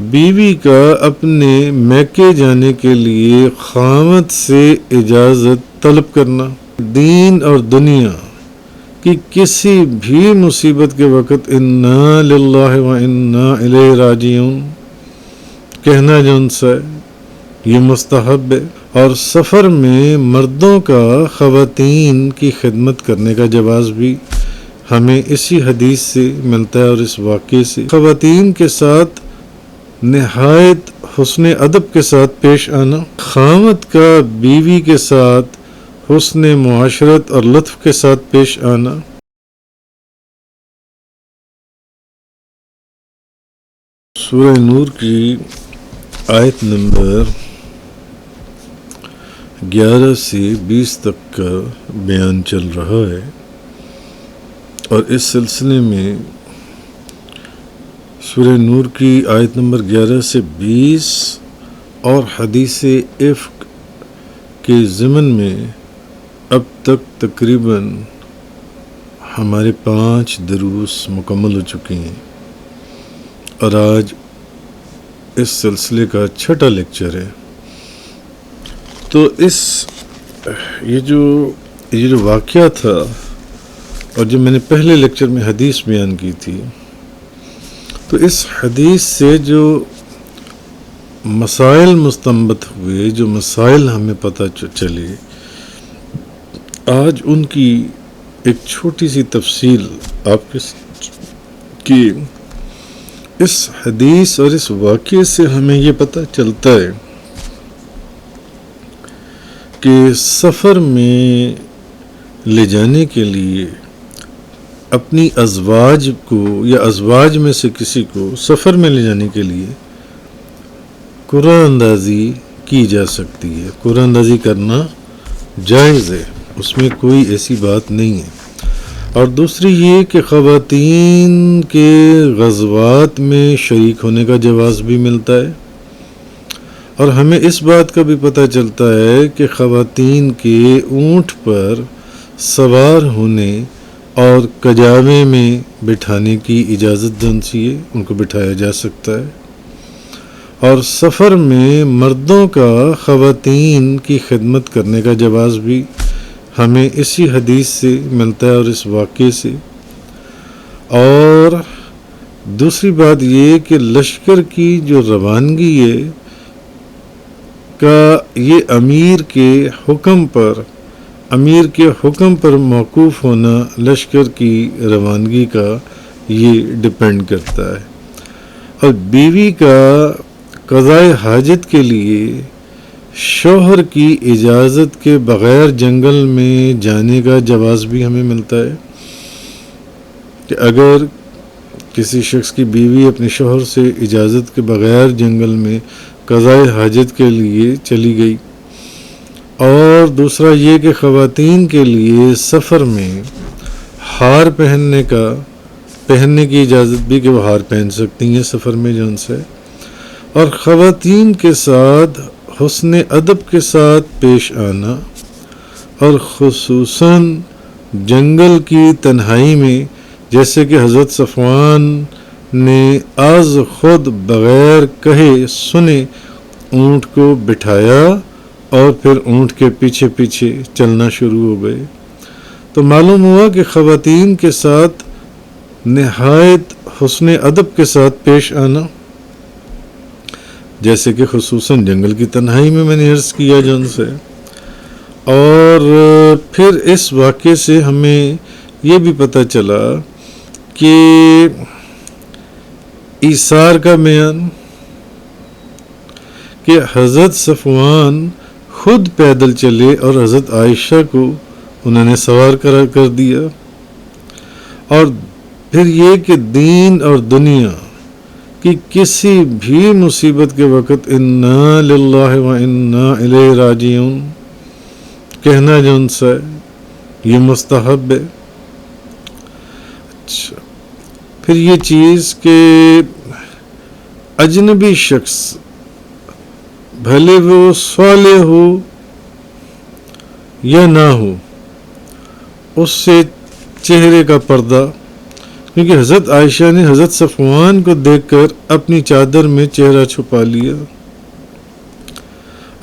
بیوی کا اپنے میکے جانے کے لیے خاوند سے اجازت طلب کرنا، دین اور دنیا کی کسی بھی مصیبت کے وقت انا للہ و انا الیہ راجعون کہنا جو ان سے یہ مستحب ہے۔ اور سفر میں مردوں کا خواتین کی خدمت کرنے کا جواز بھی ہمیں اسی حدیث سے ملتا ہے اور اس واقعے سے۔ خواتین کے ساتھ نہایت حسن ادب کے ساتھ پیش آنا، خاوند کا بیوی کے ساتھ حسن معاشرت اور لطف کے ساتھ پیش آنا، سورہ نور کی آیت نمبر 11 سے 20 تک کا بیان چل رہا ہے، اور اس سلسلے میں سورہ نور کی آیت نمبر 11 سے 20 اور حدیث افک کے ضمن میں اب تک تقریباً ہمارے 5 دروس مکمل ہو چکے ہیں، اور آج اس سلسلے کا 6واں لیکچر ہے۔ تو یہ جو واقعہ تھا، اور جو میں نے پہلے لیکچر میں حدیث بیان کی تھی، تو اس حدیث سے جو مسائل مستنبط ہوئے، جو مسائل ہمیں پتہ چلے، آج ان کی ایک چھوٹی سی تفصیل آپ کی اس حدیث اور اس واقعے سے ہمیں یہ پتہ چلتا ہے کہ سفر میں لے جانے کے لیے اپنی ازواج کو یا ازواج میں سے کسی کو سفر میں لے جانے کے لیے قرعہ اندازی کی جا سکتی ہے، قرعہ اندازی کرنا جائز ہے، اس میں کوئی ایسی بات نہیں ہے۔ اور دوسری یہ کہ خواتین کے غزوات میں شریک ہونے کا جواز بھی ملتا ہے، اور ہمیں اس بات کا بھی پتہ چلتا ہے کہ خواتین کے اونٹ پر سوار ہونے اور کجاوے میں بٹھانے کی اجازت جن سی ہے، ان کو بٹھایا جا سکتا ہے۔ اور سفر میں مردوں کا خواتین کی خدمت کرنے کا جواز بھی ہمیں اسی حدیث سے ملتا ہے اور اس واقعے سے۔ اور دوسری بات یہ کہ لشکر کی جو روانگی ہے کا یہ امیر کے حکم پر موقوف ہونا لشکر کی روانگی کا یہ ڈیپینڈ کرتا ہے۔ اور بیوی کا قضائے حاجت کے لیے شوہر کی اجازت کے بغیر جنگل میں جانے کا جواز بھی ہمیں ملتا ہے، کہ اگر کسی شخص کی بیوی اپنے شوہر سے اجازت کے بغیر جنگل میں قضائے حاجت کے لیے چلی گئی۔ اور دوسرا یہ کہ خواتین کے لیے سفر میں ہار پہننے کی اجازت بھی، کہ وہ ہار پہن سکتی ہیں سفر میں جن سے۔ اور خواتین کے ساتھ حسن ادب کے ساتھ پیش آنا، اور خصوصاً جنگل کی تنہائی میں، جیسے کہ حضرت صفوان نے از خود بغیر کہے سنے اونٹ کو بٹھایا اور پھر اونٹ کے پیچھے پیچھے چلنا شروع ہو گئے۔ تو معلوم ہوا کہ خواتین کے ساتھ نہایت حسن ادب کے ساتھ پیش آنا، جیسے کہ خصوصاً جنگل کی تنہائی میں نے عرض کیا جن سے۔ اور پھر اس واقعے سے ہمیں یہ بھی پتہ چلا کہ ایثار کا بیان، کہ حضرت صفوان خود پیدل چلے اور حضرت عائشہ کو انہوں نے سوار کر دیا۔ اور پھر یہ کہ دین اور دنیا کی کسی بھی مصیبت کے وقت انا للہ و انا الیہ راجعون کہنا جو ان سے یہ مستحب ہے۔ اچھا، پھر یہ چیز کہ اجنبی شخص بھلے وہ صالح ہو یا نہ ہو، اس سے چہرے کا پردہ کیونکہ حضرت عائشہ نے حضرت صفوان کو دیکھ کر اپنی چادر میں چہرہ چھپا لیا۔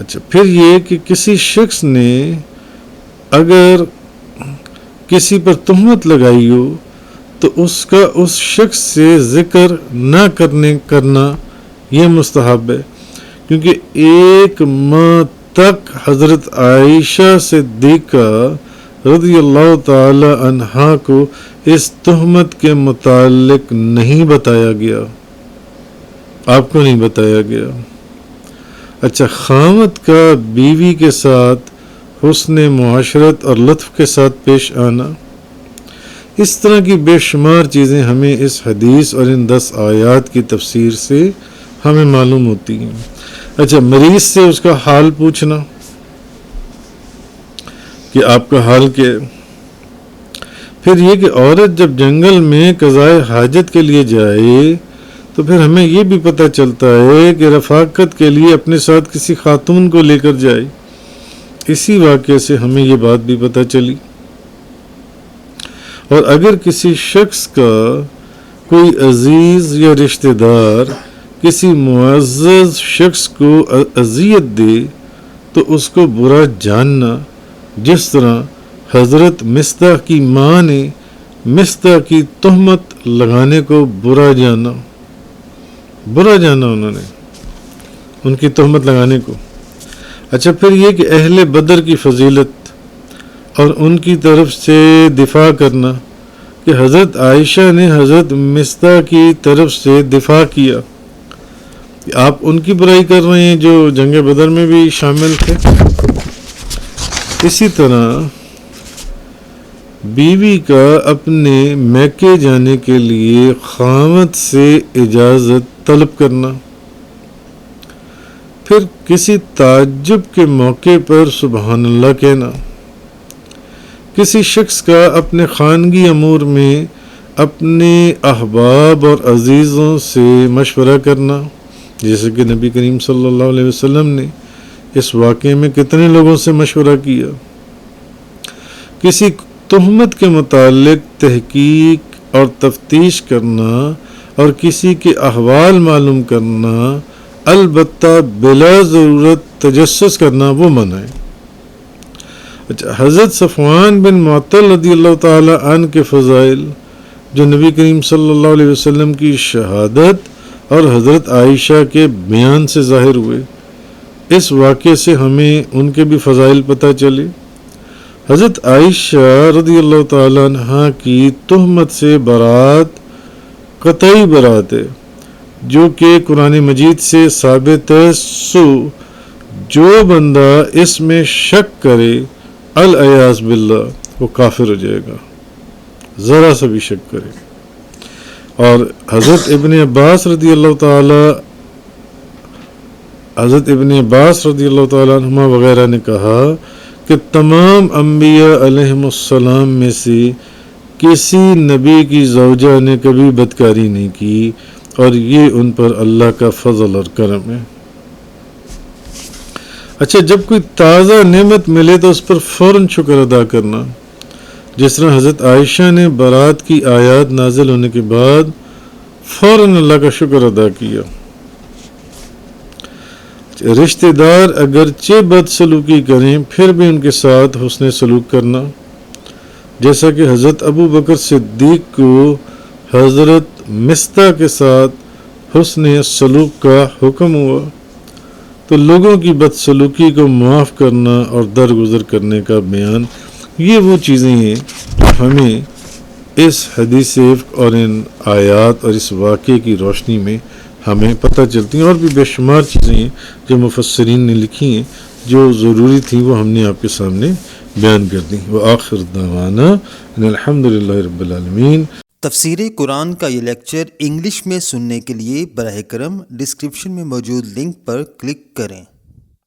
اچھا، پھر یہ کہ کسی شخص نے اگر کسی پر تہمت لگائی ہو تو اس کا اس شخص سے ذکر نہ کرنا یہ مستحب ہے، کیونکہ ایک ماہ تک حضرت عائشہ صدیقہ رضی اللہ تعالی عنہا کو اس تہمت کے متعلق نہیں بتایا گیا، آپ کو نہیں بتایا گیا۔ اچھا، خاوند کا بیوی کے ساتھ حسن معاشرت اور لطف کے ساتھ پیش آنا، اس طرح کی بے شمار چیزیں ہمیں اس حدیث اور ان 10 آیات کی تفسیر سے ہمیں معلوم ہوتی ہیں۔ اچھا، مریض سے اس کا حال پوچھنا کہ آپ کا حال کیا ہے۔ پھر یہ کہ عورت جب جنگل میں قضائے حاجت کے لیے جائے تو پھر ہمیں یہ بھی پتہ چلتا ہے کہ رفاقت کے لیے اپنے ساتھ کسی خاتون کو لے کر جائے۔ اسی واقعے سے ہمیں یہ بات بھی پتہ چلی۔ اور اگر کسی شخص کا کوئی عزیز یا رشتہ دار کسی معزز شخص کو اذیت دے تو اس کو برا جاننا، جس طرح حضرت مصطح کی ماں نے مصطح کی تہمت لگانے کو برا جانا انہوں نے ان کی تہمت لگانے کو۔ اچھا، پھر یہ کہ اہل بدر کی فضیلت اور ان کی طرف سے دفاع کرنا، کہ حضرت عائشہ نے حضرت مصطح کی طرف سے دفاع کیا۔ آپ ان کی برائی کر رہے ہیں جو جنگ بدر میں بھی شامل تھے۔ اسی طرح بیوی کا اپنے میکے جانے کے لیے خاوند سے اجازت طلب کرنا، پھر کسی تعجب کے موقع پر سبحان اللہ کہنا، کسی شخص کا اپنے خانگی امور میں اپنے احباب اور عزیزوں سے مشورہ کرنا، جیسے کہ نبی کریم صلی اللہ علیہ وسلم نے اس واقعے میں کتنے لوگوں سے مشورہ کیا۔ کسی تہمت کے متعلق تحقیق اور تفتیش کرنا اور کسی کے احوال معلوم کرنا، البتہ بلا ضرورت تجسس کرنا وہ منع ہے۔ اچھا، حضرت صفوان بن معطل رضی اللہ تعالی عنہ کے فضائل جو نبی کریم صلی اللہ علیہ وسلم کی شہادت اور حضرت عائشہ کے بیان سے ظاہر ہوئے، اس واقعے سے ہمیں ان کے بھی فضائل پتہ چلے۔ حضرت عائشہ رضی اللہ تعالی عنہ کی تہمت سے برات قطعی برات ہے، جو کہ قرآن مجید سے ثابت ہے۔ جو بندہ اس میں شک کرے العیاذ باللہ وہ کافر ہو جائے گا، ذرا سا بھی شک کرے۔ اور حضرت ابن عباس رضی اللہ تعالی عنہما وغیرہ نے کہا کہ تمام انبیاء علیہم السلام میں سے کسی نبی کی زوجہ نے کبھی بدکاری نہیں کی، اور یہ ان پر اللہ کا فضل اور کرم ہے۔ اچھا، جب کوئی تازہ نعمت ملے تو اس پر فوراً شکر ادا کرنا، جس طرح حضرت عائشہ نے برات کی آیات نازل ہونے کے بعد فوراً اللہ کا شکر ادا کیا۔ رشتہ دار اگرچہ بد سلوکی کریں پھر بھی ان کے ساتھ حسن سلوک کرنا، جیسا کہ حضرت ابو بکر صدیق کو حضرت مصطح کے ساتھ حسن سلوک کا حکم ہوا، تو لوگوں کی بد سلوکی کو معاف کرنا اور درگزر کرنے کا بیان، یہ وہ چیزیں ہیں ہمیں اس حدیث اور ان آیات اور اس واقعے کی روشنی میں ہمیں پتہ چلتی ہیں۔ اور بھی بے شمار چیزیں ہیں جو مفسرین نے لکھی ہیں جو ضروری تھیں، وہ ہم نے آپ کے سامنے بیان کر دیں۔ وآخر دعوانا ان الحمدللہ رب العالمین۔ تفسیر قرآن کا یہ لیکچر انگلش میں سننے کے لیے براہ کرم ڈسکرپشن میں موجود لنک پر کلک کریں۔